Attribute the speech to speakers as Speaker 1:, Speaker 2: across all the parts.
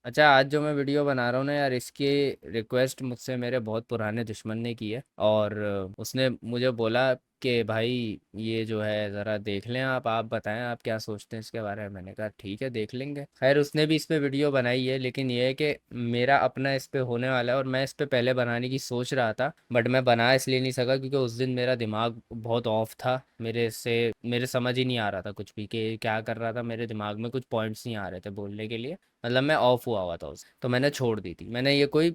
Speaker 1: अच्छा, आज जो मैं वीडियो बना रहा हूँ ना यार, इसकी रिक्वेस्ट मुझसे मेरे बहुत पुराने दुश्मन ने की है। और उसने मुझे बोला कि भाई ये जो है ज़रा देख लें, आप बताएं आप क्या सोचते हैं इसके बारे में। मैंने कहा ठीक है देख लेंगे। खैर उसने भी इस पे वीडियो बनाई है, लेकिन ये है कि मेरा अपना इस पे होने वाला है और मैं इस पे पहले बनाने की सोच रहा था, बट मैं बना इसलिए नहीं सका क्योंकि उस दिन मेरा दिमाग बहुत ऑफ था। मेरे समझ ही नहीं आ रहा था कुछ भी कि क्या कर रहा था, मेरे दिमाग में कुछ पॉइंट्स नहीं आ रहे थे बोलने के लिए। मतलब मैं ऑफ हुआ था उस, तो मैंने छोड़ दी थी। मैंने ये कोई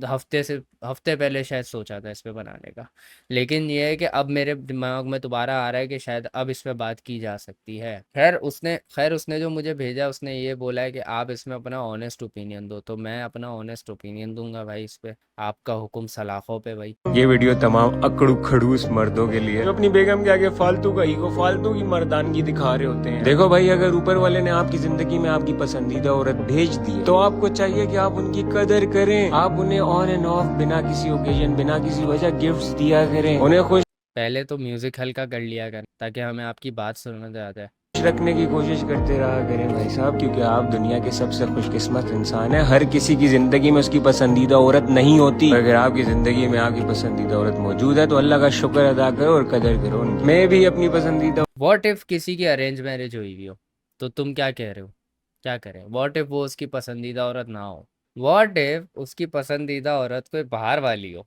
Speaker 1: हफ्ते पहले शायद सोचा था इस पे बनाने का। लेकिन ये है कि अब मेरे दिमाग में दोबारा आ रहा है कि शायद अब इस पे बात की जा सकती है। खैर उसने जो मुझे भेजा, उसने ये बोला है कि आप इसमें अपना ऑनेस्ट ओपिनियन दो, तो मैं अपना ऑनेस्ट ओपिनियन दूंगा भाई इस पे। आपका हुक्म सलाखों पे भाई।
Speaker 2: ये वीडियो तमाम अकड़ू खड़ूस मर्दों के लिए जो अपनी बेगम के आगे फालतू का ईगो, फालतू की मर्दानगी दिखा रहे होते हैं। देखो भाई, अगर ऊपर वाले ने आपकी जिंदगी में आपकी पसंदीदा औरत भेज दी तो आपको चाहिए कि आप उनकी कदर करें। आप उन्हें ऑन एंड ऑफ, बिना किसी ओकेजन, बिना किसी वजह गिफ्ट्स दिया करें। उन्हें खुश
Speaker 1: पहले तो म्यूजिक हल्का कर लिया कर ताकि हमें आपकी बात समझ आ जाए।
Speaker 2: रखने की कोशिश करते रहा करें भाई साहब, क्योंकि आप दुनिया के सबसे खुशकिस्मत इंसान हैं। हर किसी की जिंदगी में उसकी पसंदीदा औरत नहीं होती। अगर आपकी जिंदगी में आपकी पसंदीदा औरत मौजूद है तो अल्लाह का शुक्र अदा करो और कदर करो। मैं भी अपनी पसंदीदा
Speaker 1: व्हाट इफ किसी की अरेंज मैरिज हुई हुई हो, तो तुम क्या कह रहे हो? क्या करें? व्हाट इफ वो उसकी पसंदीदा औरत ना हो? व्हाट इफ उसकी पसंदीदा औरत कोई बाहर वाली हो,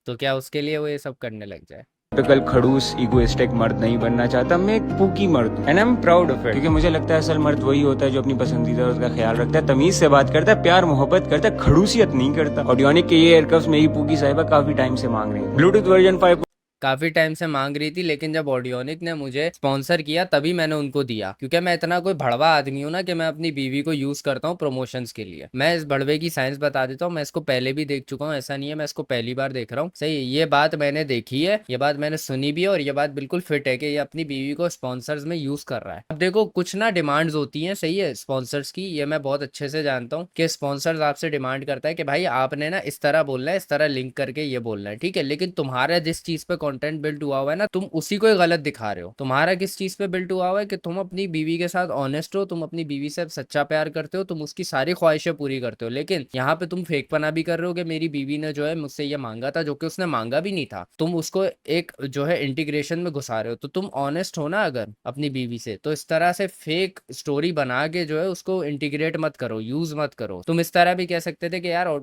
Speaker 1: तो क्या उसके लिए वो ये सब करने लग जाए?
Speaker 2: टिपिकल खड़ूस इगोइस्टिक मर्द नहीं बनना चाहता। मैं एक पूकी मर्द हूँ and I am proud of it, क्योंकि मुझे लगता है असल मर्द वही होता है जो अपनी पसंदीदा औरत का ख्याल रखता है, तमीज से बात करता है, प्यार मोहब्बत करता है, खड़ूसियत नहीं करता। ऑडियोनिक के ये एयरकफ्स मेरी पूकी साहिबा काफी टाइम से मांग रही है। ब्लूटूथ वर्जन 5
Speaker 1: काफ़ी टाइम से मांग रही थी, लेकिन जब ऑडियोनिक ने मुझे स्पॉन्सर किया तभी मैंने उनको दिया, क्योंकि मैं इतना कोई भड़वा आदमी हूँ ना कि मैं अपनी बीवी को यूज़ करता हूँ प्रमोशंस के लिए। मैं इस भड़वे की साइंस बता देता हूँ, मैं इसको पहले भी देख चुका हूँ, ऐसा नहीं है मैं इसको पहली बार देख रहा हूँ। सही है, ये बात मैंने देखी है, ये बात मैंने सुनी भी है, और ये बात बिल्कुल फिट है कि ये अपनी बीवी को स्पॉन्सर्स में यूज़ कर रहा है। अब देखो कुछ ना डिमांड्स होती हैं, सही है, स्पॉन्सर्स की, ये मैं बहुत अच्छे से जानता हूँ कि स्पॉन्सर्स आपसे डिमांड करता है कि भाई आपने ना इस तरह बोलना है, इस तरह लिंक करके ये बोलना है, ठीक है। लेकिन तुम्हारा जिस चीज़ पे कंटेंट बिल्ड हुआ हुआ है ना, तुम उसी को ही गलत दिखा रहे हो। तुम्हारा किस चीज पे बिल्ट हुआ हुआ है कि तुम अपनी बीवी के साथ ऑनेस्ट हो, तुम अपनी बीवी से सच्चा प्यार करते हो, तुम उसकी सारी ख्वाहिशें पूरी करते हो। लेकिन यहाँ पे तुम फेकपना भी कर रहे हो कि मेरी बीवी ने जो है मुझसे ये मांगा था, जो कि उसने मांगा भी नहीं था। तुम उसको एक जो है इंटीग्रेशन में घुसा रहे हो। तो तुम ऑनेस्ट हो ना अगर अपनी बीवी से, तो इस तरह से फेक स्टोरी बना के जो है उसको इंटीग्रेट मत करो, यूज मत करो। तुम इस तरह भी कह सकते थे कि यार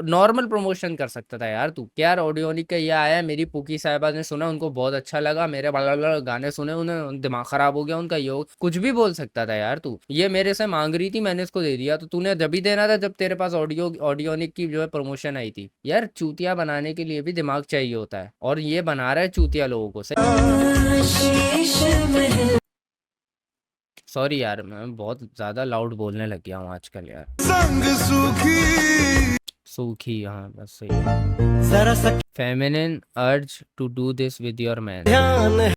Speaker 1: नॉर्मल प्रमोशन कर सकता था यार तू, कि यार ऑडियोनिक का ये आया है, मेरी पुकी साहिबा ने सुना, उनको बहुत अच्छा लगा, मेरे बड़ा बड़ा गाने सुने, उन्हें दिमाग खराब हो गया उनका, योग कुछ भी बोल सकता था यार तू। ये मेरे से मांग रही थी, मैंने इसको दे दिया, तो तूने जब भी देना था जब तेरे पास ऑडियोनिक की जो है प्रमोशन आई थी। यार चूतिया बनाने के लिए भी दिमाग चाहिए होता है, और ये बना रहा है चूतिया लोगों को। सॉरी यार, मैं बहुत ज्यादा लाउड बोलने लग गया हूँ आजकल यार। संग सूखी सूखी, हाँ बस सही है। जरा सा feminine urge to do this with your man. ध्यान है।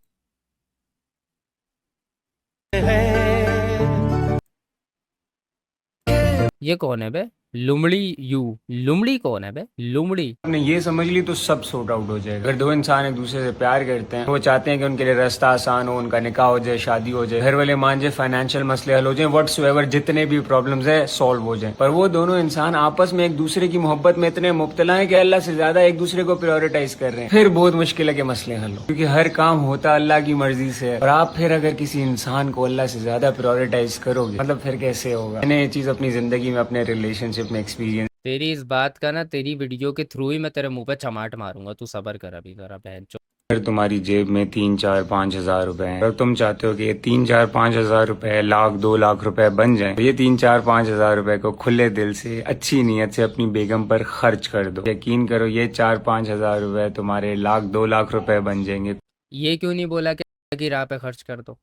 Speaker 1: ये कौन है बे? लुमड़ी यू? लुमड़ी कौन है बे? लुमड़ी?
Speaker 2: आपने ये समझ ली तो सब सॉर्ट आउट हो जाएगा। अगर दो इंसान एक दूसरे से प्यार करते हैं, वो चाहते हैं कि उनके लिए रास्ता आसान हो, उनका निकाह हो जाए, शादी हो जाए, घर वाले मान जाए, फाइनेंशियल मसले हल हो जाए, व्हाट्सएवर जितने भी प्रॉब्लम्स है सॉल्व हो जाए। पर वो दोनों इंसान आपस में एक दूसरे की मोहब्बत में इतने मुब्तला है कि अल्लाह से ज्यादा एक दूसरे को प्रायोरिटाइज कर रहे हैं, फिर बहुत मुश्किल है कि मसले हल हो, क्योंकि हर काम होता अल्लाह की मर्जी से है। और आप फिर अगर किसी इंसान को अल्लाह से ज्यादा प्रायोरिटाइज करोगे, मतलब फिर कैसे होगा। मैंने ये चीज अपनी जिंदगी में, अपने रिलेशनशिप में एक्सपीरियंस।
Speaker 1: तेरी इस बात का ना, तेरी वीडियो के थ्रू ही मैं तेरे मुंह पे चमाट मारूंगा, तू सबर कर अभी जरा बहन।
Speaker 2: अगर तुम्हारी जेब में 3 4 5 हज़ार रुपए हैं और तुम चाहते हो कि ये 3 4 5 हज़ार रुपए, लाख 2 लाख रुपए बन जाएं, तो ये 3 4 5 हज़ार रुपए को खुले दिल से, अच्छी नीयत से अपनी बेगम पर खर्च कर दो। यकीन करो ये 4 5 हज़ार रुपए तुम्हारे लाख 2 लाख रुपए बन जाएंगे।
Speaker 1: ये क्यों नहीं बोला कि अल्लाह की राह पे खर्च कर दो?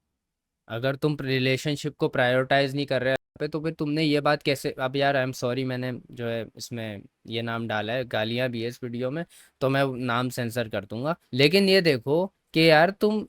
Speaker 1: अगर तुम रिलेशनशिप को प्रायोरिटाइज नहीं कर रहे पे, तो फिर तुमने ये बात कैसे? अब यार आई एम सॉरी, मैंने जो है इसमें ये नाम डाला है, गालियां भी है इस वीडियो में, तो मैं नाम सेंसर कर दूंगा। लेकिन ये देखो कि यार तुम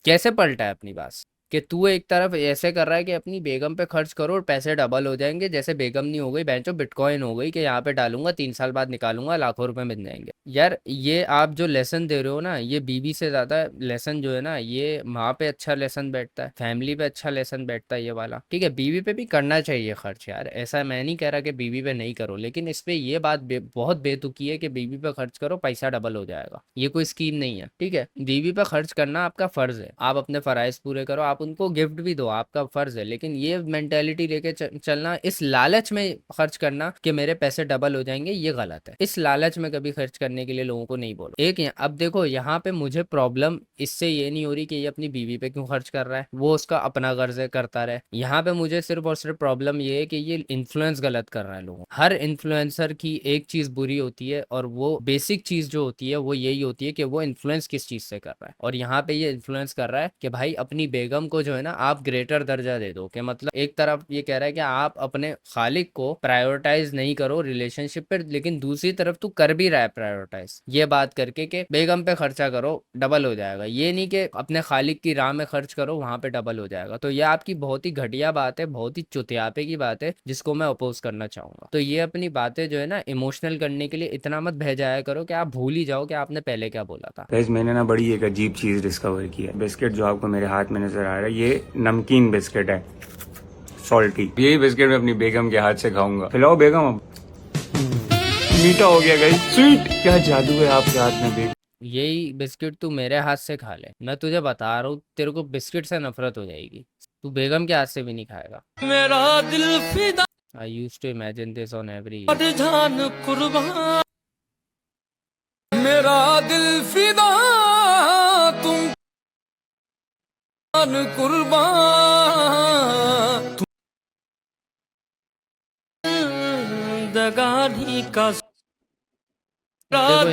Speaker 1: कैसे पलटा है अपनी बात। कि तू एक तरफ ऐसे कर रहा है कि अपनी बेगम पे खर्च करो और पैसे डबल हो जाएंगे, जैसे बेगम नहीं हो गई बेंचो बिटकॉइन हो गई कि यहाँ पे डालूंगा 3 साल बाद निकालूंगा लाखों रुपए मिल जाएंगे। यार ये आप जो लेसन दे रहे हो ना, ये बीवी से ज्यादा लेसन जो है ना, ये माँ पे अच्छा लेसन बैठता है, फैमिली पे अच्छा लेसन बैठता है ये वाला। ठीक है, बीवी पे भी करना चाहिए खर्च यार, ऐसा मैं नहीं कह रहा कि बीवी पे नहीं करो, लेकिन इस पे ये बात बहुत बेतुकी है कि बीवी पे खर्च करो पैसा डबल हो जाएगा, ये कोई स्कीम नहीं है। ठीक है, बीवी पे खर्च करना आपका फर्ज है, आप अपने फराइज पूरे करो, आप उनको गिफ्ट भी दो, आपका फर्ज है, लेकिन ये मेंटेलिटी लेके चलना, इस लालच में खर्च करना कि मेरे पैसे डबल हो जाएंगे, ये गलत है। इस लालच में कभी खर्च करने के लिए लोगों को नहीं बोलो। अब देखो यहाँ पे मुझे प्रॉब्लम इससे ये नहीं हो रही कि ये अपनी बीवी पे क्यों खर्च कर रहा है, वो उसका अपना गर्ज करता रहे। यहाँ पे मुझे सिर्फ और सिर्फ प्रॉब्लम ये है कि ये इन्फ्लुएंस गलत कर रहा है लोगों। हर इन्फ्लुएंसर की एक चीज बुरी होती है, और वो बेसिक चीज जो होती है वो यही होती है कि वो इन्फ्लुएंस किस चीज से कर रहा है। और यहाँ पे ये इन्फ्लुएंस कर रहा है कि भाई अपनी बेगम को जो है ना आप ग्रेटर दर्जा दे दो, कि मतलब एक तरफ ये कह रहा है कि आप अपने खालिक को प्रायोरिटाइज नहीं करो रिलेशनशिप पे, लेकिन दूसरी तरफ तू कर भी रहा है प्रायोरिटाइज ये बात करके कि बेगम पे खर्चा करो डबल हो जाएगा, ये नहीं कि अपने खालिक की राह में खर्च करो वहां पे डबल हो जाएगा। तो ये आपकी बहुत ही घटिया बात है, बहुत ही चुतियापे की बात है, जिसको मैं अपोज करना चाहूंगा। तो ये अपनी बातें जो है ना इमोशनल करने के लिए इतना मत भेजाया करो कि आप भूल ही जाओ कि आपने पहले क्या बोला था।
Speaker 2: गाइस मैंने ना बड़ी एक अजीब चीज डिस्कवर की है। बिस्किट जो आपको मेरे हाथ में नजर आ रहा है ये नमकीन बिस्किट है, सॉल्टी। यही बिस्किट मैं अपनी बेगम के हाथ से खाऊंगा। खिलाओ बेगम। अब मीठा हो गया गाइस, स्वीट। क्या जादू है आपके हाथ में बेगम।
Speaker 1: यही बिस्किट तू मेरे हाथ से खा ले, मैं तुझे बता रहा हूँ तेरे को बिस्किट से नफरत हो जाएगी, तू बेगम के हाथ से भी नहीं खाएगा।
Speaker 3: मेरा दिल फिदा
Speaker 1: I use to imagine this on every.
Speaker 3: जान कुर्बान, मेरा दिल फिदा तुम जान कुर्बान, दगानी का
Speaker 1: देखो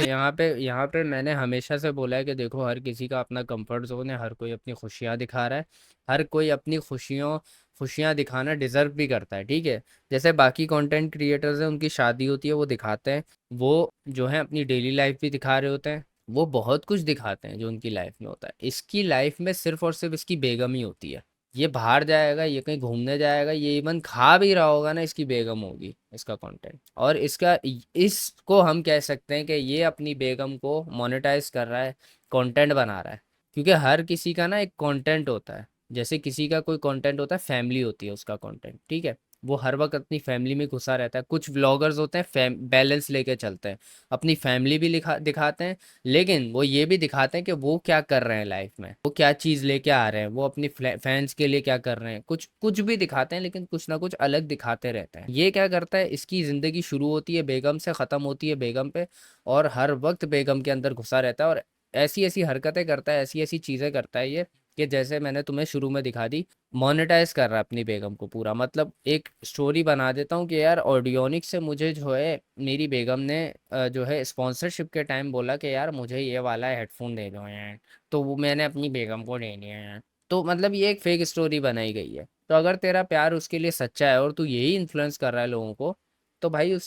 Speaker 1: यहाँ पे मैंने हमेशा से बोला है कि देखो हर किसी का अपना कंफर्ट जोन है, हर कोई अपनी खुशियाँ दिखा रहा है, हर कोई अपनी खुशियाँ दिखाना डिजर्व भी करता है। ठीक है, जैसे बाकी कंटेंट क्रिएटर्स हैं उनकी शादी होती है वो दिखाते हैं, वो जो है अपनी डेली लाइफ भी दिखा रहे होते हैं, वो बहुत कुछ दिखाते हैं जो उनकी लाइफ में होता है। इसकी लाइफ में सिर्फ और सिर्फ इसकी बेगम ही होती है, ये बाहर जाएगा, ये कहीं घूमने जाएगा, ये इवन खा भी रहा होगा ना, इसकी बेगम होगी इसका कंटेंट। और इसको हम कह सकते हैं कि ये अपनी बेगम को मोनेटाइज कर रहा है, कंटेंट बना रहा है। क्योंकि हर किसी का ना एक कंटेंट होता है, जैसे किसी का कोई कंटेंट होता है, फैमिली होती है उसका कंटेंट। ठीक है, वो हर वक्त अपनी फैमिली में घुसा रहता है। कुछ व्लॉगर्स होते हैं बैलेंस लेके चलते हैं, अपनी फैमिली भी दिखाते हैं, लेकिन वो ये भी दिखाते हैं कि वो क्या कर रहे हैं लाइफ में, वो क्या चीज़ लेके आ रहे हैं, वो अपनी फैंस के लिए क्या कर रहे हैं, कुछ कुछ भी दिखाते हैं, लेकिन कुछ ना कुछ अलग दिखाते रहते हैं। ये क्या करता है, इसकी ज़िंदगी शुरू होती है बेगम से, ख़त्म होती है बेगम पे, और हर वक्त बेगम के अंदर घुसा रहता है, और ऐसी ऐसी हरकतें करता है, ऐसी ऐसी चीज़ें करता है ये, कि जैसे मैंने तुम्हें शुरू में दिखा दी, मोनेटाइज कर रहा है अपनी बेगम को पूरा। मतलब एक स्टोरी बना देता हूँ कि यार ऑडियोनिक से मुझे जो है मेरी बेगम ने जो है स्पॉन्सरशिप के टाइम बोला कि यार मुझे ये वाला हेडफोन दे दो यार, तो वो मैंने अपनी बेगम को दे दिया यार। तो मतलब ये एक फेक स्टोरी बनाई गई है। तो अगर तेरा प्यार उसके लिए सच्चा है और तू यही इन्फ्लुएंस कर रहा है लोगों को, तो भाई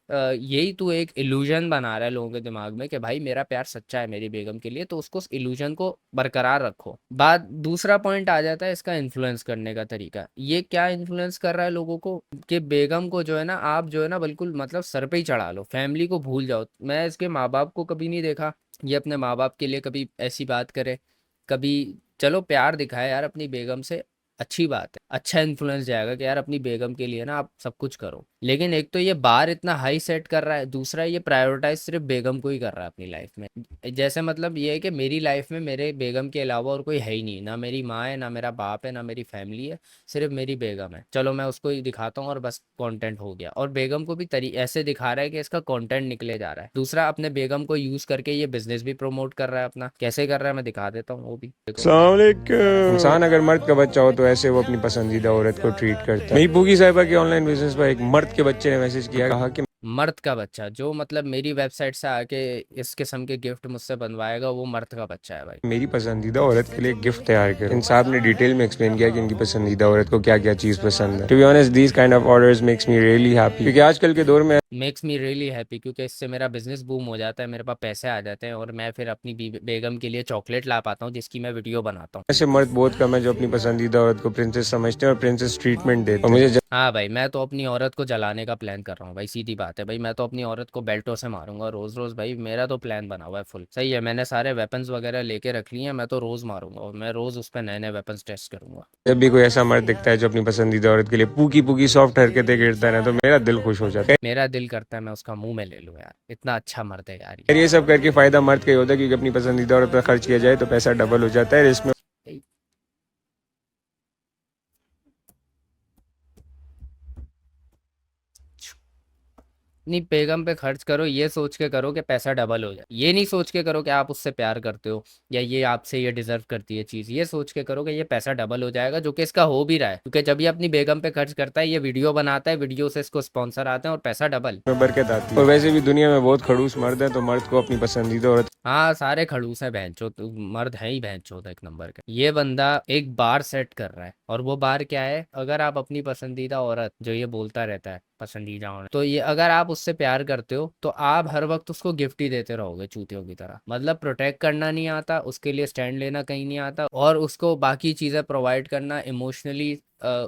Speaker 1: यही तू एक इल्यूजन बना रहा है लोगों के दिमाग में कि भाई मेरा प्यार सच्चा है मेरी बेगम के लिए, तो उसको उस इल्यूजन को बरकरार रखो। बात दूसरा पॉइंट आ जाता है इसका इन्फ्लुएंस करने का तरीका। ये क्या इन्फ्लुएंस कर रहा है लोगों को कि बेगम को जो है ना आप जो है ना बिल्कुल मतलब सर पे ही चढ़ा लो, फैमिली को भूल जाओ। मैं इसके माँ बाप को कभी नहीं देखा ये अपने माँ बाप के लिए कभी ऐसी बात करे, कभी चलो प्यार दिखाए यार अपनी बेगम से, अच्छी बात है, अच्छा इन्फ्लुएंस जाएगा कि यार अपनी बेगम के लिए ना आप सब कुछ करो। लेकिन एक तो ये बार इतना हाई सेट कर रहा है, दूसरा ये प्रायोरिटाइज सिर्फ बेगम को ही कर रहा है अपनी लाइफ में। जैसे मतलब ये है कि मेरी लाइफ में मेरे बेगम के अलावा और कोई है ही नहीं, ना मेरी माँ है, ना मेरा बाप है, ना मेरी फैमिली है, सिर्फ मेरी बेगम है। चलो मैं उसको ही दिखाता हूँ और बस कंटेंट हो गया। और बेगम को भी ऐसे दिखा रहा है कि इसका कंटेंट निकले जा रहा है। दूसरा अपने बेगम को यूज करके ये बिजनेस भी प्रमोट कर रहा है अपना। कैसे कर रहा है मैं दिखा देता हूँ वो भी।
Speaker 2: इंसान अगर मर्द का बच्चा हो तो ऐसे वो अपनी पसंदीदा औरत को ट्रीट करता है। मेरी पूगी साहिबा के ऑनलाइन बिजनेस पर एक मर्द के बच्चे ने मैसेज किया, कहा कि
Speaker 1: मर्द का बच्चा जो मतलब मेरी वेबसाइट से आके इस किस्म के गिफ्ट मुझसे बनवाएगा वो मर्द का बच्चा है भाई।
Speaker 2: मेरी पसंदीदा औरत के लिए गिफ्ट तैयार कर। इन साहब ने डिटेल में एक्सप्लेन किया कि इनकी पसंदीदा औरत को क्या क्या चीज पसंद है। To be honest these kind of orders makes me really happy, क्योंकि आजकल के दौर में
Speaker 1: मेक्स मी रियली हैप्पी, क्योंकि इससे मेरा बिजनेस बूम हो जाता है, मेरे पास पैसे आ जाते हैं और मैं फिर अपनी बेगम के लिए चॉकलेट ला पाता हूँ जिसकी मैं वीडियो बनाता हूँ।
Speaker 2: ऐसे मर्द बहुत कम है जो अपनी पसंदीदा औरत को प्रिंसेस समझते हैं और प्रिंसेस ट्रीटमेंट देते हैं। और मुझे
Speaker 1: हाँ भाई, मैं तो अपनी औरत को जलाने का प्लान कर रहा हूँ भाई, सीधी बात है भाई, मैं तो अपनी औरत को बेल्टों से मारूंगा रोज रोज भाई, मेरा तो प्लान बना हुआ है फुल। सही है, मैंने सारे वेपन्स वगैरह लेके रख लिए हैं, मैं तो रोज मारूंगा और मैं रोज उस पर नए नए वेपन्स टेस्ट करूंगा।
Speaker 2: जब भी कोई ऐसा मर्द दिखता है जो अपनी पसंदीदा औरत के लिए पूकी पूकी सॉफ्ट हरकतें करता है ना, तो मेरा दिल खुश हो जाता है।
Speaker 1: मेरा दिल करता है मैं उसका मुंह में ले लूँ यार, इतना अच्छा मर्द है यार
Speaker 2: यार ये सब करके फायदा मर्द का ही होता है, क्योंकि अपनी पसंदीदा औरत पर खर्च किया जाए तो पैसा डबल हो जाता है। इसमें
Speaker 1: ये। अपनी बेगम पे खर्च करो ये सोच के करो कि पैसा डबल हो जाए, ये नहीं सोच के करो कि आप उससे प्यार करते हो या ये आपसे ये डिजर्व करती है चीज, ये सोच के करो कि ये पैसा डबल हो जाएगा, जो कि इसका हो भी रहा है, क्योंकि जब ये अपनी बेगम पे खर्च करता है, ये वीडियो बनाता है, वीडियो से इसको स्पॉन्सर आते हैं और पैसा डबल।
Speaker 2: बरकत आती है। और वैसे भी दुनिया में बहुत खड़ूस मर्द है, तो मर्द को अपनी पसंदीदा औरत
Speaker 1: हाँ सारे खड़ूस हैं बहनचोद, मर्द है ही बहनचोद एक नंबर का। ये बंदा एक बार सेट कर रहा है, और वो बार क्या है, अगर आप अपनी पसंदीदा औरत, जो ये बोलता रहता है पसंदीदा औरत, तो ये अगर आप उससे प्यार करते हो तो आप हर वक्त उसको गिफ्ट ही देते रहोगे चूतियों की तरह, मतलब प्रोटेक्ट करना नहीं आता, उसके लिए स्टैंड लेना कहीं नहीं आता, और उसको बाकी चीजें प्रोवाइड करना, इमोशनली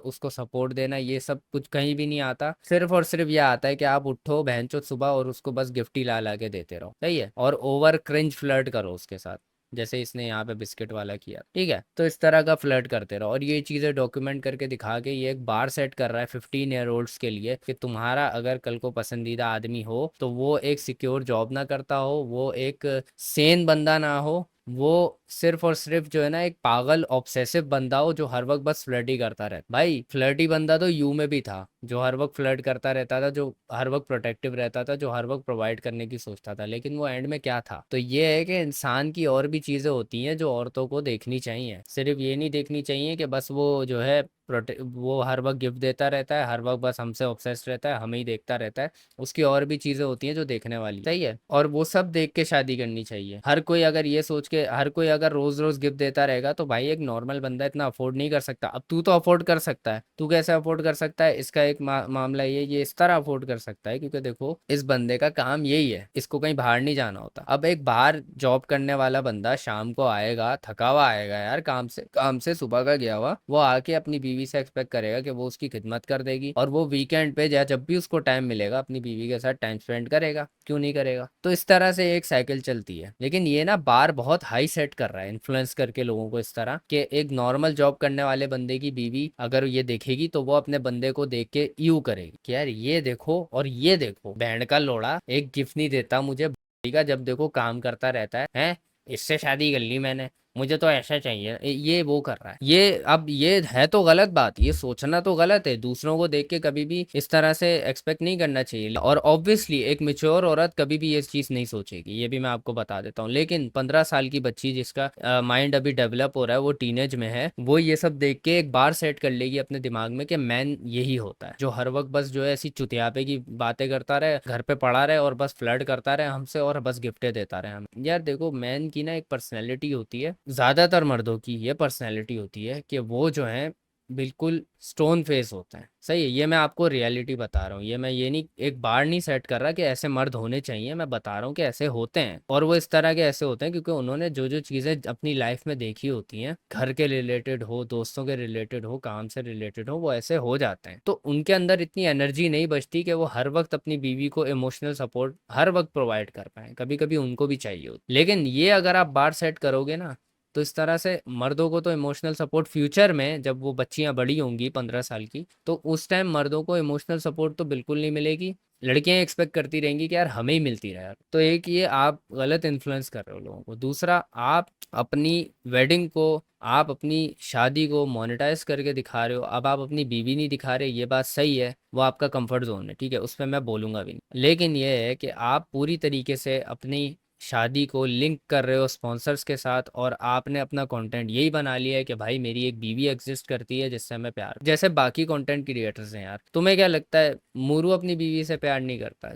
Speaker 1: उसको सपोर्ट देना, ये सब कुछ कहीं भी नहीं आता। सिर्फ और सिर्फ ये आता है कि आप उठो बहनचोद सुबह और उसको बस गिफ्ट ही ला ला के देते रहो। सही है, और ओवर क्रिंज फ्लर्ट करो उसके साथ, जैसे इसने यहाँ पे बिस्किट वाला किया, ठीक है, तो इस तरह का फ्लर्ट करते रहो, और ये चीजें डॉक्यूमेंट करके दिखा के ये एक बार सेट कर रहा है 15 ईयर ओल्ड्स के लिए, कि तुम्हारा अगर कल को पसंदीदा आदमी हो तो वो एक सिक्योर जॉब ना करता हो, वो एक सेन बंदा ना हो, वो सिर्फ और सिर्फ जो है ना एक पागल ऑब्सेसिव बंदा हो जो हर वक्त बस फ्लर्ट ही करता रहता। भाई फ्लर्टी बंदा तो यू में भी था, जो हर वक्त फ्लर्ट करता रहता था, जो हर वक्त प्रोटेक्टिव रहता था, जो हर वक्त प्रोवाइड करने की सोचता था, लेकिन वो एंड में क्या था। तो ये है कि इंसान की और भी चीजें होती हैं जो औरतों को देखनी चाहिए, सिर्फ ये नहीं देखनी चाहिए कि बस वो जो है वो हर वक्त गिफ्ट देता रहता है, हर वक्त बस हमसे ऑब्सेस्ड रहता है, हमें ही देखता रहता है, उसकी और भी चीजें होती हैं जो देखने वाली। सही है, और वो सब देख के शादी करनी चाहिए। हर कोई अगर ये सोच के, हर कोई अगर रोज रोज गिफ्ट देता रहेगा तो भाई एक नॉर्मल बंदा इतना अफोर्ड नहीं कर सकता। अब तू तो अफोर्ड कर सकता है, तू कैसे अफोर्ड कर सकता है, इसका एक मामला ये इस तरह अफोर्ड कर सकता है क्योंकि देखो इस बंदे का काम यही है, इसको कहीं बाहर नहीं जाना होता। अब एक बाहर जॉब करने वाला बंदा शाम को आएगा, थका हुआ आएगा यार, काम से सुबह का गया हुआ, वो आके अपनी बीवी से एक्सपेक्ट करेगा कि वो उसकी खिदमत कर देगी, और वो वीकेंड पे या जब भी उसको टाइम मिलेगा अपनी बीवी के साथ टाइम स्पेंड करेगा, क्यों नहीं करेगा। तो इस तरह से एक साइकिल चलती है, लेकिन ये ना बार बहुत हाई सेट कर रहा है, इन्फ्लुएंस करके लोगों को इस तरह कि एक नॉर्मल जॉब करने वाले बंदे की बीवी अगर ये देखेगी तो वो अपने बंदे को देख के यू करेगी कि यार ये देखो और ये देखो, बैंड का लोड़ा एक गिफ्ट नहीं देता मुझे का, जब देखो काम करता रहता है, इससे शादी कर ली मैंने, मुझे तो ऐसा चाहिए, ये वो कर रहा है। ये अब ये है तो गलत बात, ये सोचना तो गलत है, दूसरों को देख के कभी भी इस तरह से एक्सपेक्ट नहीं करना चाहिए, और ऑब्वियसली एक मैच्योर औरत कभी भी ये चीज़ नहीं सोचेगी, ये भी मैं आपको बता देता हूँ। लेकिन 15 साल की बच्ची जिसका माइंड अभी डेवलप हो रहा है, वो टीनेज में है, वो ये सब देख के एक बार सेट कर लेगी अपने दिमाग में कि मैन यही होता है जो हर वक्त बस जो है ऐसी चुतियापे की बातें करता रहे, घर पे पड़ा रहे और बस फ्लर्ट करता रहे हमसे और बस गिफ्टें देता रहे हमें। यार देखो मैन की ना एक पर्सनैलिटी होती है, ज्यादातर मर्दों की ये पर्सनैलिटी होती है कि वो जो है बिल्कुल स्टोन फेस होते हैं। सही है, ये मैं आपको रियलिटी बता रहा हूँ, ये नहीं एक बार नहीं सेट कर रहा कि ऐसे मर्द होने चाहिए, मैं बता रहा हूँ कि ऐसे होते हैं, और वो इस तरह के ऐसे होते हैं क्योंकि उन्होंने जो जो चीज़ें अपनी लाइफ में देखी होती हैं, घर के रिलेटेड हो, दोस्तों के रिलेटेड हो, काम से रिलेटेड हो, वो ऐसे हो जाते हैं। तो उनके अंदर इतनी एनर्जी नहीं बचती कि वो हर वक्त अपनी बीवी को इमोशनल सपोर्ट हर वक्त प्रोवाइड कर पाए, कभी कभी उनको भी चाहिए होती। लेकिन ये अगर आप बार सेट करोगे ना, तो इस तरह से मर्दों को तो इमोशनल सपोर्ट फ्यूचर में जब वो बच्चियां बड़ी होंगी 15 साल की, तो उस टाइम मर्दों को इमोशनल सपोर्ट तो बिल्कुल नहीं मिलेगी, लड़कियां एक्सपेक्ट करती रहेंगी कि यार हमें ही मिलती रहे यार। तो एक ये आप गलत इन्फ्लुएंस कर रहे हो लोगों को। दूसरा, आप अपनी वेडिंग को, आप अपनी शादी को मोनेटाइज करके दिखा रहे हो, अब आप अपनी बीवी नहीं दिखा रहे, ये बात सही है, वो आपका कंफर्ट जोन है, ठीक है, उस पर मैं बोलूंगा भी नहीं, लेकिन ये है कि आप पूरी तरीके से अपनी शादी को लिंक कर रहे हो स्पॉन्सर्स के साथ, और आपने अपना कंटेंट यही बना लिया है कि भाई मेरी एक बीवी एग्जिस्ट करती है जिससे मैं प्यार, जैसे बाकी कंटेंट क्रिएटर्स हैं यार। तुम्हें क्या लगता है मूरू अपनी बीवी से प्यार नहीं करता?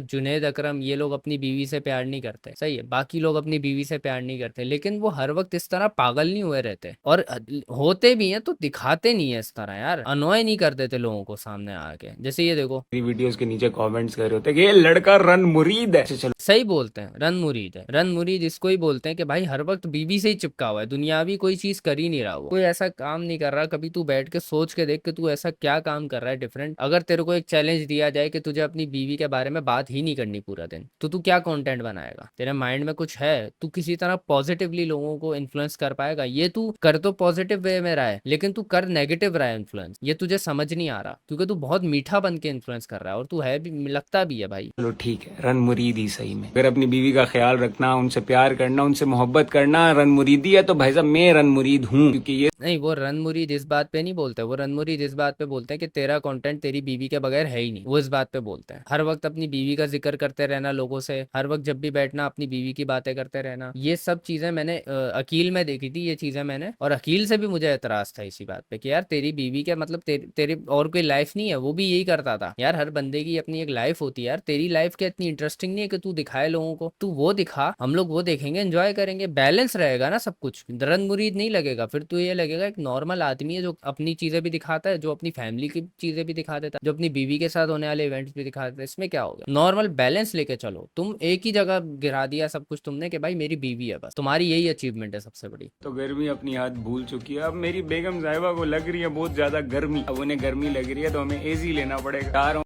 Speaker 1: जुनेद अकरम ये लोग अपनी बीवी से प्यार नहीं करते, सही है, बाकी लोग अपनी बीवी से प्यार नहीं करते, लेकिन वो हर वक्त इस तरह पागल नहीं हुए रहते, और होते भी हैं तो दिखाते नहीं है इस तरह यार, अनोय नहीं कर देते लोगों को सामने आके। जैसे ये देखो,
Speaker 2: वीडियोस के नीचे कमेंट्स कर रहे होते हैं कि ये लड़का रन मुरीद है। चलो
Speaker 1: सही बोलते हैं, रन मुरीद है। रन मुरीद इसको ही बोलते हैं कि भाई हर वक्त बीवी से ही चिपका हुआ है, दुनियावी कोई चीज कर ही नहीं रहा, वो कोई ऐसा काम नहीं कर रहा। कभी तू बैठ के सोच के देख कि तू ऐसा क्या काम कर रहा है डिफरेंट। अगर तेरे को एक चैलेंज दिया जाए कि तुझे अपनी बीवी के बारे में बात ही नहीं करनी पूरा दिन, तो तू क्या कंटेंट बनाएगा? तेरे माइंड में कुछ है? तू किसी तरह पॉजिटिवली लोगों को इन्फ्लुएंस कर पाएगा? ये तू कर तो पॉजिटिव वे में रहा है, लेकिन तू कर नेगेटिव रहा है इन्फ्लुएंस, ये तुझे समझ नहीं आ रहा, क्योंकि तू बहुत मीठा बन के इन्फ्लुएंस कर रहा है, और तू है भी, लगता भी है भाई।
Speaker 2: ठीक है, रन मुरीद ही सही में। अगर अपनी बीवी का ख्याल रखना, उनसे प्यार करना, उनसे मोहब्बत करना रन मुरीदी है, तो भाई साहब मैं रन मुरीद हूँ, क्योंकि ये
Speaker 1: नहीं, वो रन मुरीद इस बात पे नहीं बोलते, वो रन मुरीद इस बात पे बोलते हैं कि तेरा कंटेंट तेरी बीवी के बगैर है ही नहीं, वो इस बात पे बोलते हैं। हर वक्त अपनी बीवी का जिक्र करते रहना लोगों से, हर वक्त जब भी बैठना अपनी बीवी की बातें करते रहना, ये सब चीजें मैंने अकील में देखी थी, ये चीजें मैंने, और अकील से भी मुझे एतराज था इसी बात पे कि यार तेरी बीवी के मतलब तेरी और कोई लाइफ नहीं है। वो भी यही करता था यार, हर बंदे की अपनी एक लाइफ होती है यार, तेरी लाइफ क्या इतनी इंटरेस्टिंग नहीं है कि तू दिखाए लोगों को? तू वो दिखा, हम लोग वो देखेंगे, एंजॉय करेंगे, बैलेंस रहेगा ना सब कुछ, रन मुरीद नहीं लगेगा फिर। तो ये लगेगा एक नॉर्मल आदमी है जो अपनी चीजें भी दिखाता है, जो अपनी फैमिली की चीजें भी दिखा देता है, जो अपनी बीवी के साथ होने वाले इवेंट्स भी दिखा देता है। इसमें क्या हो गया? नॉर्मल बैलेंस लेके चलो। तुम एक ही जगह गिरा दिया सब कुछ तुमने कि भाई मेरी बीवी है, बस तुम्हारी यही अचीवमेंट है सबसे बड़ी।
Speaker 2: तो गर्मी अपनी हाथ भूल चुकी है। अब मेरी बेगम साहिबा को लग रही है बहुत ज्यादा गर्मी, अब उन्हें गर्मी लग रही है तो हमें एसी लेना पड़ेगा। जा रहा हूँ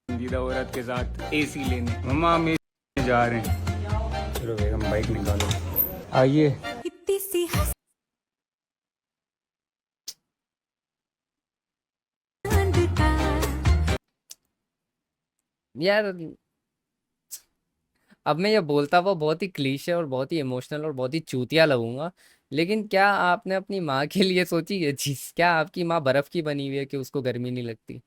Speaker 2: दीदा औरत के साथ एसी लेने, मम्मा हम AC जा रहे हैं। चलो बेगम बाइक निकालो, आइए।
Speaker 1: यार अब मैं ये बोलता हुआ बहुत ही क्लीशे और बहुत ही इमोशनल और बहुत ही चूतिया लगूंगा, लेकिन क्या आपने अपनी माँ के लिए सोची ये चीज? क्या आपकी माँ बर्फ की बनी हुई है कि उसको गर्मी नहीं लगती?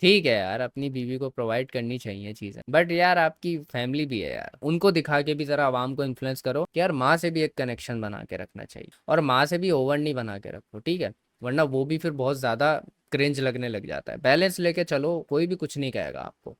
Speaker 1: ठीक है यार, अपनी बीवी को प्रोवाइड करनी चाहिए चीजें, बट यार आपकी फैमिली भी है यार, उनको दिखा के भी जरा आवाम को इन्फ्लुएंस करो कि यार माँ से भी एक कनेक्शन बना के रखना चाहिए, और माँ से भी ओवर नहीं बना के रखो, ठीक है? वरना वो भी फिर बहुत ज्यादा क्रिंज लगने लग जाता है। बैलेंस लेके चलो, कोई भी कुछ नहीं कहेगा आपको।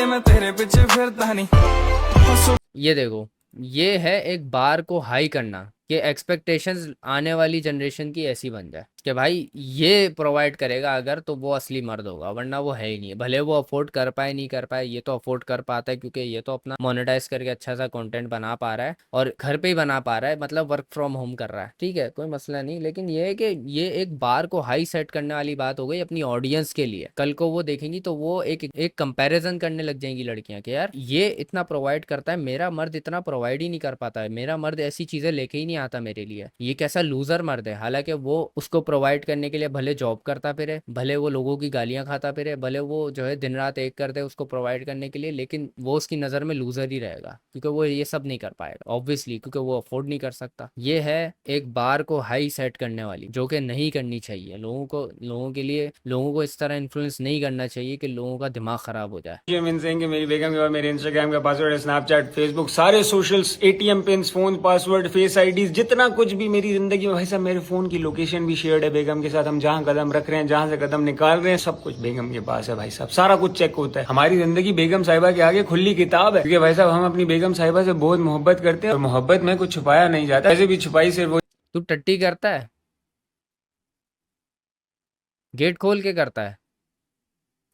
Speaker 3: मैं तेरे पीछे फिरता नहीं।
Speaker 1: ये देखो, ये है एक बार को हाई करना कि एक्सपेक्टेशंस आने वाली जनरेशन की ऐसी बन जाए कि भाई ये प्रोवाइड करेगा अगर, तो वो असली मर्द होगा, वरना वो है ही नहीं। भले वो अफोर्ड कर पाए नहीं कर पाए, ये तो अफोर्ड कर पाता है क्योंकि ये तो अपना मोनेटाइज करके अच्छा सा कंटेंट बना पा रहा है, और घर पे ही बना पा रहा है, मतलब वर्क फ्रॉम होम कर रहा है, ठीक है, कोई मसला नहीं। लेकिन ये है कि ये एक बार को हाई सेट करने वाली बात हो गई अपनी ऑडियंस के लिए। कल को वो देखेंगी तो वो एक कंपैरिजन करने लग जाएंगी लड़कियां कि यार ये इतना प्रोवाइड करता है, मेरा मर्द इतना प्रोवाइड ही नहीं कर पाता है, मेरा मर्द ऐसी चीजें लेके ही नहीं आता मेरे लिए, ये कैसा लूजर मर्द है। हालांकि वो उसको प्रोवाइड करने के लिए भले जॉब करता फिरे, भले वो लोगों की गालियां खाता फिरे, भले वो जो है दिन रात एक करते उसको प्रोवाइड करने के लिए, लेकिन वो उसकी नज़र में लूजर ही रहेगा, क्योंकि वो ये सब नहीं कर पाएगा ऑब्वियसली, क्योंकि वो अफोर्ड नहीं कर सकता। ये है एक बार को हाई सेट करने वाली, जो कि नहीं करनी चाहिए। लोगों को इस तरह इन्फ्लुएंस नहीं करना चाहिए कि लोगों का दिमाग खराब हो जाए।
Speaker 2: मेरी बेगम के पास मेरे इंस्टाग्राम का पासवर्ड है, स्नैपचैट, फेसबुक, सारे socials, ATM pin, phone password, face IDs, जितना कुछ भी मेरी जिंदगी में। भाई साहब मेरे फोन की लोकेशन भी शेयर्ड है बेगम के साथ, हम जहाँ कदम रख रहे हैं, जहाँ से कदम निकाल रहे हैं, सब कुछ बेगम के पास है। भाई साहब सारा कुछ चेक होता है। हमारी जिंदगी बेगम साहिबा के आगे खुली किताब है, क्योंकि भाई साहब हम अपनी बेगम साहिबा से बहुत मोहब्बत करते हैं, और मोहब्बत में कुछ छुपाया नहीं जाता, ऐसे भी छुपाई से वो
Speaker 1: तू टट्टी करता है? गेट खोल के करता है?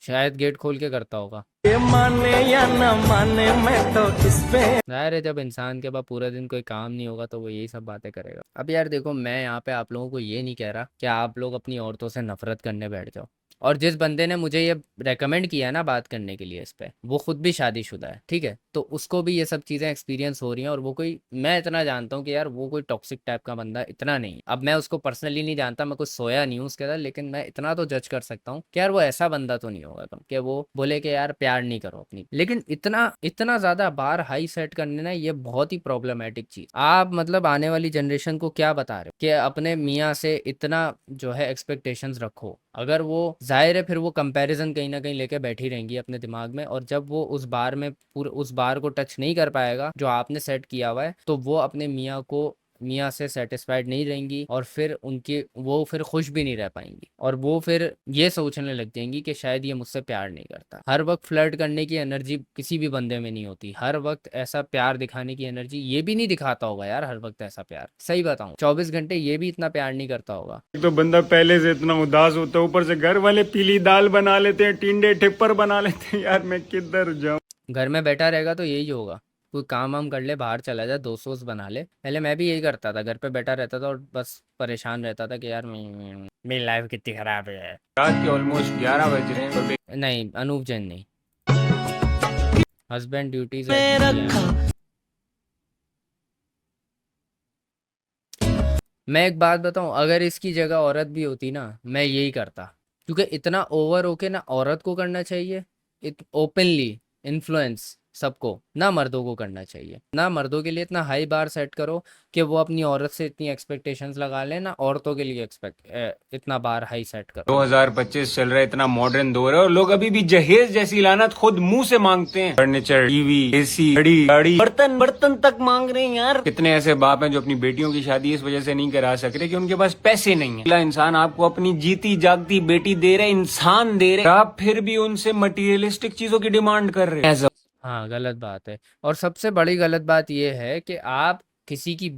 Speaker 1: शायद गेट खोल के करता होगा।
Speaker 3: ये माने या न माने मैं तो इस पे।
Speaker 1: जाहिर है जब इंसान के पास पूरा दिन कोई काम नहीं होगा तो वो यही सब बातें करेगा। अब यार देखो, मैं यहाँ पे आप लोगों को ये नहीं कह रहा कि आप लोग अपनी औरतों से नफरत करने बैठ जाओ, और जिस बंदे ने मुझे ये रेकमेंड किया है ना बात करने के लिए इस पे, वो खुद भी शादीशुदा है, ठीक है, तो उसको भी ये सब चीज़ें एक्सपीरियंस हो रही हैं, और वो कोई, मैं इतना जानता हूँ कि यार वो कोई टॉक्सिक टाइप का बंदा इतना नहीं है। अब मैं उसको पर्सनली नहीं जानता, मैं कुछ सोया नहीं हूँ उसके साथ, लेकिन मैं इतना तो जज कर सकता हूँ कि यार वो ऐसा बंदा तो नहीं होगा कि वो बोले कि यार प्यार नहीं करो अपनी। लेकिन इतना इतना ज्यादा बार हाई सेट करने ना, ये बहुत ही प्रॉब्लमेटिक चीज। आप मतलब आने वाली जनरेशन को क्या बता रहे हो कि अपने मियाँ से इतना जो है एक्सपेक्टेशंस रखो। अगर वो जाहिर है फिर वो कंपैरिजन कहीं ना कहीं लेके बैठी रहेंगी अपने दिमाग में, और जब वो उस बार में पूरे उस बार को टच नहीं कर पाएगा जो आपने सेट किया हुआ है, तो वो अपने मियाँ से सेटिस्फाइड नहीं रहेंगी, और फिर उनकी वो फिर खुश भी नहीं रह पाएंगी, और वो फिर ये सोचने लग जाएंगी कि शायद ये मुझसे प्यार नहीं करता। हर वक्त फ्लर्ट करने की एनर्जी किसी भी बंदे में नहीं होती, हर वक्त ऐसा प्यार दिखाने की एनर्जी ये भी नहीं दिखाता होगा यार, हर वक्त ऐसा प्यार, सही बताऊं 24 घंटे ये भी इतना प्यार नहीं करता होगा।
Speaker 2: एक तो बंदा पहले से इतना उदास होता है, ऊपर से घर वाले पीली दाल बना लेते हैं, टिंडे टिप्पर बना लेते हैं, यार मैं किधर जाऊं।
Speaker 1: घर में बैठा रहेगा तो यही होगा, कोई काम वाम कर ले, बाहर चला जाए, दोस्त वोस्त बना ले। पहले मैं भी यही करता था, घर पे बैठा रहता था और बस परेशान रहता था कि यार मेरी लाइफ कितनी खराब है।
Speaker 2: रात के ऑलमोस्ट 11 बज रहे हैं और
Speaker 1: नहीं, अनूप जैन नहीं, हस्बैंड ड्यूटीज एट
Speaker 3: में
Speaker 1: 3
Speaker 3: रखा।
Speaker 1: AM। मैं एक बात बताऊं, अगर इसकी जगह औरत भी होती ना, मैं यही करता, क्योंकि इतना ओवर होके ना औरत को करना चाहिए, ओपनली इन्फ्लुएंस सबको, ना मर्दों को करना चाहिए। ना मर्दों के लिए इतना हाई बार सेट करो कि वो अपनी औरत से इतनी एक्सपेक्टेशंस लगा लें, ना औरतों के लिए इतना बार हाई सेट करो।
Speaker 2: 2025 चल रहा है, इतना मॉडर्न दौर है और लोग अभी भी जहेज जैसी लानत खुद मुंह से मांगते हैं। फर्नीचर, टीवी, एसी, घड़ी, गाड़ी, बर्तन बर्तन तक मांग रहे हैं यार। कितने ऐसे बाप हैं जो अपनी बेटियों की शादी इस वजह से नहीं करा सक रहे कि उनके पास पैसे नहीं है। अगला इंसान आपको अपनी जीती जागती बेटी दे रहे, इंसान दे रहे, आप फिर भी उनसे मटीरियलिस्टिक चीजों की डिमांड कर रहे हैं।
Speaker 1: हाँ, गलत बात है। और सबसे बड़ी गलत बात यह है कि आप किसी की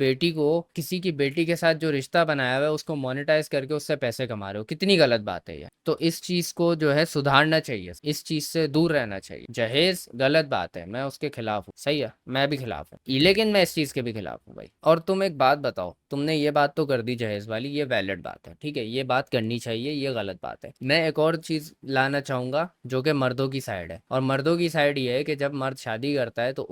Speaker 1: बेटी के साथ जो रिश्ता बनाया हुआ है उसको मोनेटाइज करके उससे पैसे कमा रहे हो, कितनी गलत बात है ये। तो इस चीज को जो है सुधारना चाहिए, इस चीज से दूर रहना चाहिए। जहेज गलत बात है, मैं उसके खिलाफ हूँ, सही है, मैं भी खिलाफ हूँ, लेकिन मैं इस चीज के भी खिलाफ हूँ भाई। और तुम एक बात बताओ, तुमने ये बात तो कर दी जहेज वाली, ये वैलिड बात है, ठीक है, ये बात करनी चाहिए, ये गलत बात है। मैं एक और चीज लाना चाहूंगा जो कि मर्दों की साइड है, और मर्दों की साइड ये है कि जब मर्द शादी करता है तो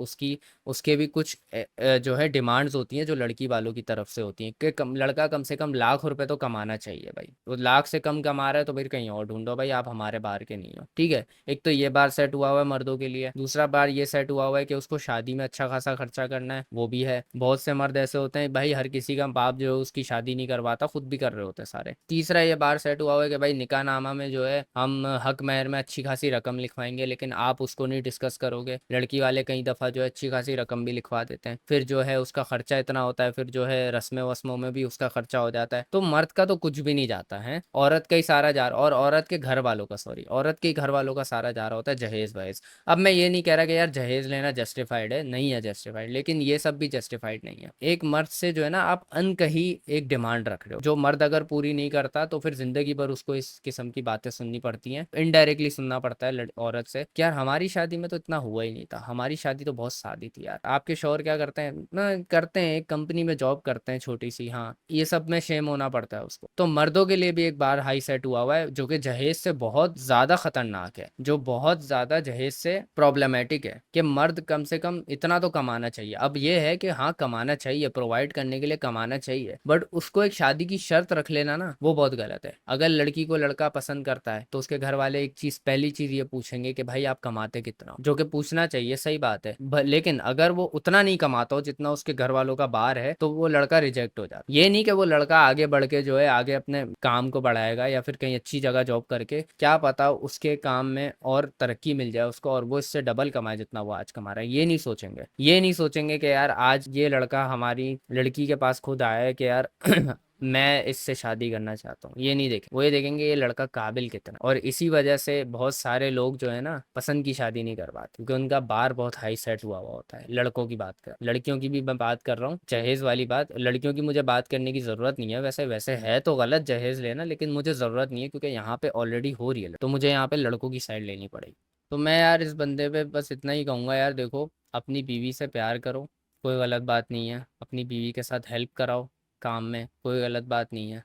Speaker 1: उसके भी कुछ जो है डिमांड्स होती हैं जो लड़की वालों की तरफ से होती हैं कि लड़का कम से कम ₹1,00,000 तो कमाना चाहिए भाई। वो लाख से कम कमा रहा है तो फिर कहीं और ढूंढो भाई, आप हमारे बाहर के नहीं हो, ठीक है। एक तो ये बार सेट हुआ हुआ है मर्दों के लिए, दूसरा बार ये सेट हुआ हुआ है कि उसको शादी में अच्छा खासा खर्चा करना है, वो भी है। बहुत से मर्द ऐसे होते हैं भाई, हर किसी का बाप जो है उसकी शादी नहीं करवाता, खुद भी कर रहे होते हैं सारे। तीसरा ये बार सेट हुआ हुआ है कि भाई निकाह नामा में जो है हम हक महर में अच्छी खासी रकम लिखवाएंगे, लेकिन आप उसको नहीं डिस्कस करोगे। लड़की वाले कई दफा जो है अच्छी खासी रकम भी लिखवा देते हैं, फिर जो है उसका खर्चा इतना होता है, फिर जो है रस्में वस्मों में भी उसका खर्चा हो जाता है। तो मर्द का तो कुछ भी नहीं जाता है, औरत का ही सारा जा रहा, और औरत के घर वालों का, सॉरी, औरत के घर वालों का सारा जा रहा होता है जहेज वहेज। अब मैं ये नहीं कह रहा कि यार जहेज लेना जस्टिफाइड है, नहीं है जस्टिफाइड, लेकिन ये सब भी जस्टिफाइड नहीं है। एक मर्द से जो है ना आप अनकही एक डिमांड रख रहे हो, जो मर्द अगर पूरी नहीं करता तो फिर जिंदगी भर उसको इस किस्म की बातें सुननी पड़ती हैं, इनडायरेक्टली सुनना पड़ता है औरत से कि यार हमारी शादी में तो इतना हुआ ही नहीं था, हमारी शादी तो बहुत सादी थी यार। आपके शौहर क्या करते हैं ना, करते हैं एक कंपनी में जॉब करते हैं छोटी सी, हाँ, ये सब में शेम होना पड़ता है उसको। तो मर्दों के लिए भी एक बार हाई सेट हुआ हुआ है जो कि जहेज से बहुत ज्यादा खतरनाक है, जो बहुत ज्यादा जहेज से प्रॉब्लमेटिक है, कि मर्द कम से कम इतना तो कमाना चाहिए। अब ये है कि हाँ कमाना चाहिए, प्रोवाइड करने के लिए कमाना चाहिए, बट उसको एक शादी की शर्त रख लेना ना, वो बहुत गलत है। अगर लड़की को लड़का पसंद करता है तो उसके घर वाले एक चीज, पहली चीज ये पूछेंगे कि भाई आप कमाते कितना हो, जो कि पूछना चाहिए, सही बात है। लेकिन अगर वो उतना नहीं कमाता हो जितना उसके घर वालों का बार है, तो वो लड़का रिजेक्ट हो जाता है। ये नहीं कि वो लड़का आगे बढ़ के जो है आगे अपने काम को बढ़ाएगा या फिर कहीं अच्छी जगह जॉब करके, क्या पता उसके काम में और तरक्की मिल जाए उसको और वो इससे डबल कमाए जितना वो आज कमा रहा है। ये नहीं सोचेंगे, ये नहीं सोचेंगे कि यार आज ये लड़का हमारी लड़की के पास खुद आया है कि यार मैं इससे शादी करना चाहता हूँ, ये नहीं देखें, वो ये देखेंगे ये लड़का काबिल कितना। और इसी वजह से बहुत सारे लोग जो है ना पसंद की शादी नहीं कर पाते, क्योंकि उनका बार बहुत हाई सेट हुआ हुआ होता है। लड़कों की बात कर, लड़कियों की भी मैं बात कर रहा हूँ, जहेज वाली बात, लड़कियों की मुझे बात करने की जरूरत नहीं है, वैसे वैसे है तो गलत जहेज लेना, लेकिन मुझे जरूरत नहीं है क्योंकि यहाँ पे ऑलरेडी हो रही है, तो मुझे यहाँ पे लड़कों की साइड लेनी पड़ेगी। तो मैं यार इस बंदे पे बस इतना ही कहूँगा, यार देखो, अपनी बीवी से प्यार करो, कोई गलत बात नहीं है, अपनी बीवी के साथ हेल्प कराओ काम में, कोई गलत बात नहीं है,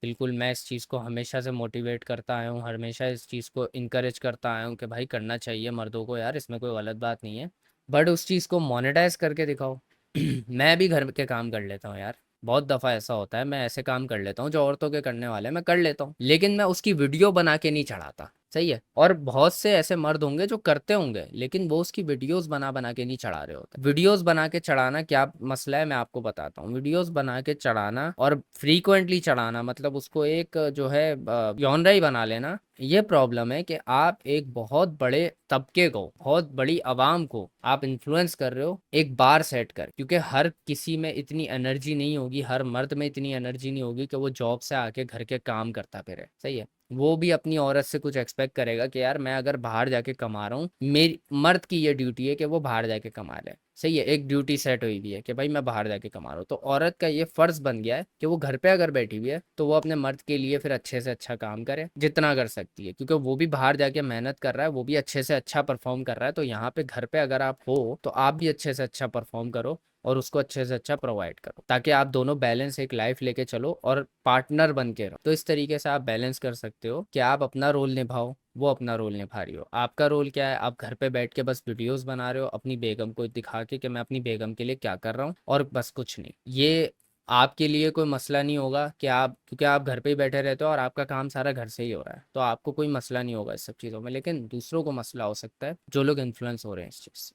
Speaker 1: बिल्कुल मैं इस चीज़ को हमेशा से मोटिवेट करता आया हूँ, हमेशा इस चीज़ को इनकरेज करता आया हूँ कि भाई करना चाहिए मर्दों को यार, इसमें कोई गलत बात नहीं है। बट उस चीज़ को मोनेटाइज करके दिखाओ। मैं भी घर के काम कर लेता हूँ यार, बहुत दफ़ा ऐसा होता है मैं ऐसे काम कर लेता हूँ जो औरतों के करने वाले हैं, मैं कर लेता हूँ, लेकिन मैं उसकी वीडियो बना के नहीं चढ़ाता। सही है। और बहुत से ऐसे मर्द होंगे जो करते होंगे, लेकिन वो उसकी वीडियोस बना बना के नहीं चढ़ा रहे होते। वीडियोस बना के चढ़ाना क्या मसला है मैं आपको बताता हूँ। वीडियोस बना के चढ़ाना और फ्रीक्वेंटली चढ़ाना, मतलब उसको एक जो है जॉनरा ही बना लेना, ये प्रॉब्लम है कि आप एक बहुत बड़े तबके को, बहुत बड़ी आवाम को आप इन्फ्लुएंस कर रहे हो एक बार सेट कर। क्योंकि हर किसी में इतनी एनर्जी नहीं होगी, हर मर्द में इतनी एनर्जी नहीं होगी कि वो जॉब से आके घर के काम करता फिरे। सही है। वो भी अपनी औरत से कुछ एक्सपेक्ट करेगा कि यार मैं अगर बाहर जाके कमा रहा हूँ, मेरी मर्द की ये ड्यूटी है कि वो बाहर जाके कमा ले। सही है। एक ड्यूटी सेट हुई भी है कि भाई मैं बाहर जाके कमा रहा हूँ, तो औरत का ये फर्ज बन गया है कि वो घर पे अगर बैठी हुई है तो वो अपने मर्द के लिए फिर अच्छे से अच्छा काम करे जितना कर सकती है, क्योंकि वो भी बाहर जाके मेहनत कर रहा है, वो भी अच्छे से अच्छा परफॉर्म कर रहा है। तो यहाँ पे घर पे अगर आप हो तो आप भी अच्छे से अच्छा परफॉर्म करो और उसको अच्छे से अच्छा प्रोवाइड करो, ताकि आप दोनों बैलेंस एक लाइफ लेके चलो और पार्टनर बन के रहो। तो इस तरीके से आप बैलेंस कर सकते हो कि आप अपना रोल निभाओ, वो अपना रोल निभा रही हो। आपका रोल क्या है? आप घर पे बैठ के बस वीडियोस बना रहे हो अपनी बेगम को दिखा के कि मैं अपनी बेगम के लिए क्या कर रहा हूँ, और बस कुछ नहीं। ये आपके लिए कोई मसला नहीं होगा कि आप, क्योंकि आप घर पे ही बैठे रहते हो और आपका काम सारा घर से ही हो रहा है, तो आपको कोई मसला नहीं होगा इस सब चीज़ों में। लेकिन दूसरों को मसला हो सकता है जो लोग इन्फ्लुएंस हो रहे हैं इस चीज़ से।